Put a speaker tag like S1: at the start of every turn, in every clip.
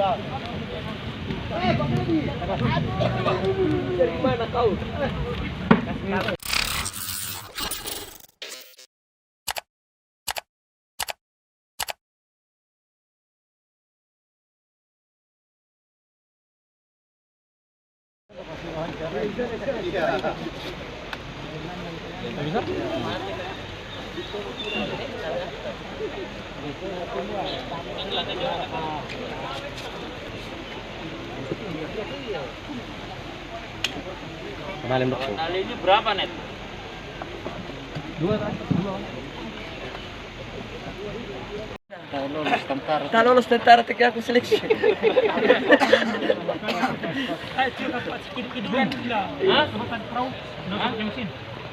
S1: Dari mana kau?
S2: Kemarin dok.
S1: Kali ini berapa net?
S2: Dua.
S1: Tak lolos tentara tiga aku seleksi.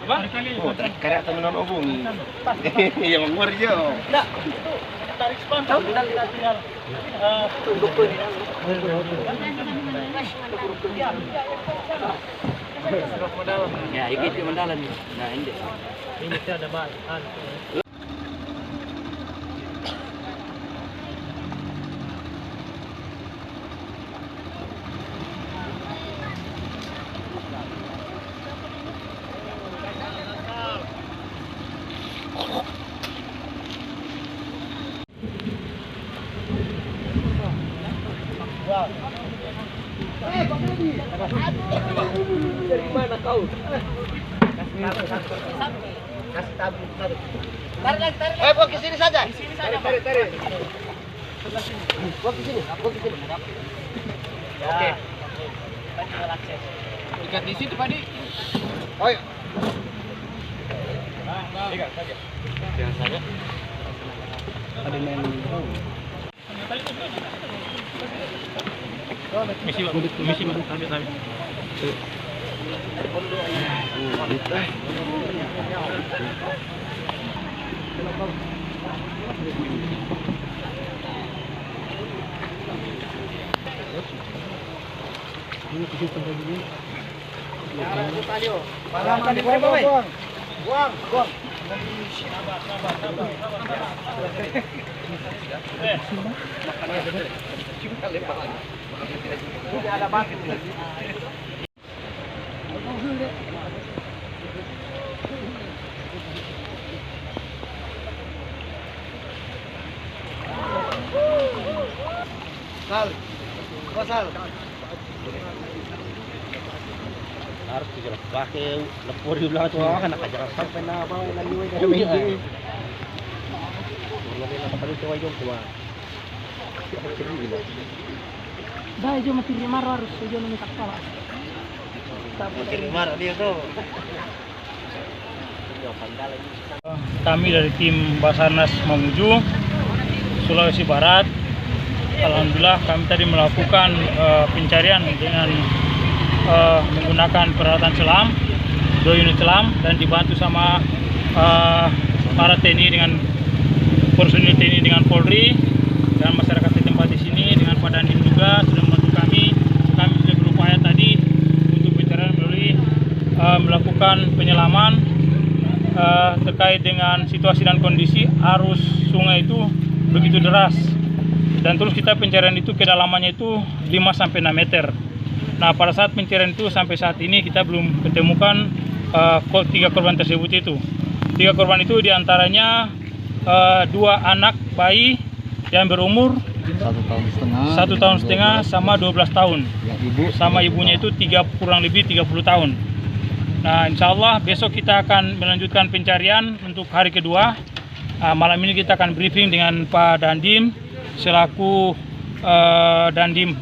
S2: Oh, karya temenan obong. Yang ngomor jo.
S1: Nah, tarik spam kau dan tinggal tunduk pun. Ya, ikut di mandalan. Nah, ini. Ini ada bahan. Dari mana kau? Kasih tabung. Tarik. Bawa ke sini saja. Tarik. Bawa ke sini. Oke. Ikat di situ, Pak Di. Ayo. Ikat saja. Jangan saja. Ada main. Misi sambil. Buang. Ada batu. Sal.
S2: Harus juga pakai lepur di belakang tuh kan nak ajar sampai na apa lagi we dah mai. Mulai nak pakai tuh ayo tua.
S1: Dah jo mati rimar harus jo minta kepala.
S2: Mati rimar dia tuh.
S3: Kami dari tim Basarnas Mamuju, Sulawesi Barat, alhamdulillah kami tadi melakukan pencarian dengan menggunakan peralatan selam, 2 unit selam, dan dibantu sama para TNI dengan personil TNI dengan Polri dan masyarakat di tempat di sini dengan Pak Dandim juga sudah membantu kami. Kami sudah berupaya tadi untuk pencarian melalui melakukan penyelaman terkait dengan situasi dan kondisi arus sungai itu begitu deras, dan terus kita pencarian itu kedalamannya itu 5-6 meter. Nah, pada saat pencarian itu sampai saat ini kita belum ketemukan 3 korban tersebut itu. 3 korban itu diantaranya 2 anak bayi yang berumur 1 tahun setengah sama 12 tahun. Sama ibunya itu kurang lebih 30 tahun. Nah, insya Allah besok kita akan melanjutkan pencarian untuk hari kedua. Malam ini kita akan briefing dengan Pak Dandim selaku Dandim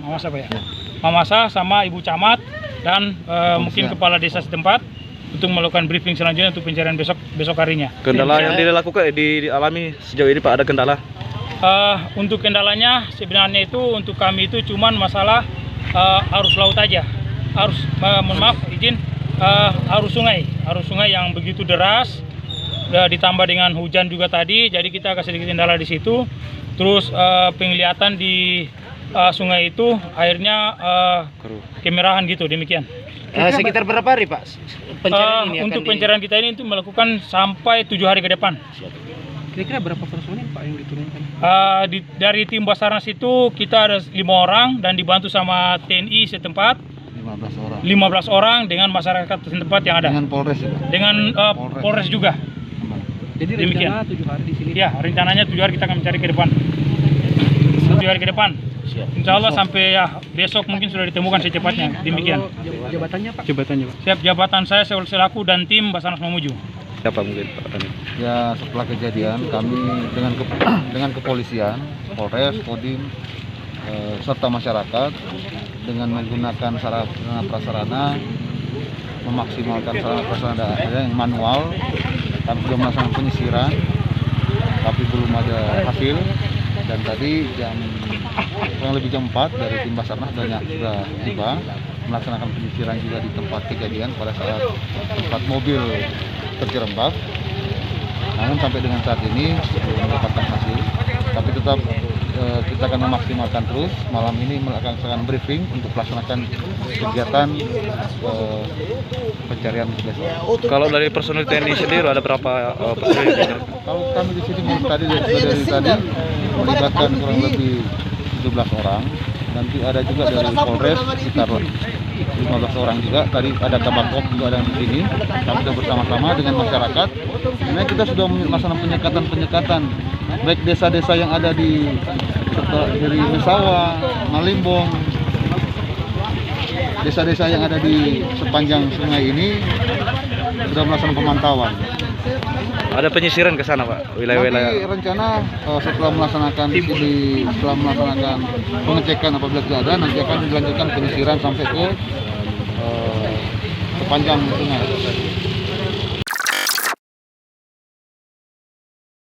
S3: Mamasa sama Ibu Camat dan mungkin Kepala Desa setempat untuk melakukan briefing selanjutnya untuk pencarian besok harinya.
S2: Kendala yang dialami sejauh ini Pak, ada kendala?
S3: Untuk kendalanya sebenarnya itu untuk kami itu cuman masalah arus laut aja. Arus sungai yang begitu deras, ditambah dengan hujan juga tadi, jadi kita agak sedikit kendala di situ. Terus penglihatan di sungai itu airnya kemerahan gitu, demikian.
S1: Sekitar berapa hari Pak?
S3: Untuk pencarian kita ini untuk melakukan sampai 7 hari ke depan.
S4: Kira-kira berapa personil Pak yang diturunkan?
S3: Dari tim Basarnas itu kita ada 5 orang dan dibantu sama TNI setempat
S1: 15 orang.
S3: 15 orang dengan masyarakat setempat yang ada.
S1: Dengan Polres ya?
S3: Dengan Polres juga.
S4: Jadi
S3: Demikian.
S4: rencana 7 hari di sini.
S3: Ya, rencananya 7 hari kita akan mencari ke depan. 7 hari ke depan. Insya Allah sampai ya besok mungkin sudah ditemukan secepatnya. Demikian.
S4: Kalau jabatannya Pak? Jabatannya Pak.
S3: Siap, jabatan saya selaku dan tim Basarnas Mamuju.
S2: Siapa mungkin Pak?
S1: Ya setelah kejadian kami dengan kepolisian, Polres, Kodim, serta masyarakat dengan menggunakan sarana prasarana, memaksimalkan sarana prasarana yang manual, kami sudah melaksanakan penyisiran, tapi belum ada hasil. Dan tadi kurang lebih jam 4 dari tim Basarnas sudah tiba melaksanakan penyisiran juga di tempat kejadian pada saat tempat mobil terjerembab. Namun sampai dengan saat ini belum mendapatkan hasil, tapi tetap kita akan memaksimalkan terus. Malam ini melaksanakan briefing untuk melaksanakan kegiatan pencarian besok.
S2: Kalau dari personil TNI sendiri ada berapa personil?
S1: Kalau kami di sini dari tadi melibatkan kurang lebih 17 orang. Nanti ada juga dari Polres sekitar 15 orang juga. Tadi ada Kabakop juga ada di sini. Kami sudah bersama-sama dengan masyarakat. Sebenarnya kita sudah melaksanakan penyekatan baik desa-desa yang ada di Mesawa, Malimbong, desa-desa yang ada di sepanjang sungai ini sudah melaksanakan pemantauan.
S2: Ada penyisiran ke sana Pak, wilayah-wilayah.
S1: Nanti rencana setelah melaksanakan pengecekan apabila tidak ada, nanti akan dilanjutkan penyisiran sampai ke sepanjang sungai.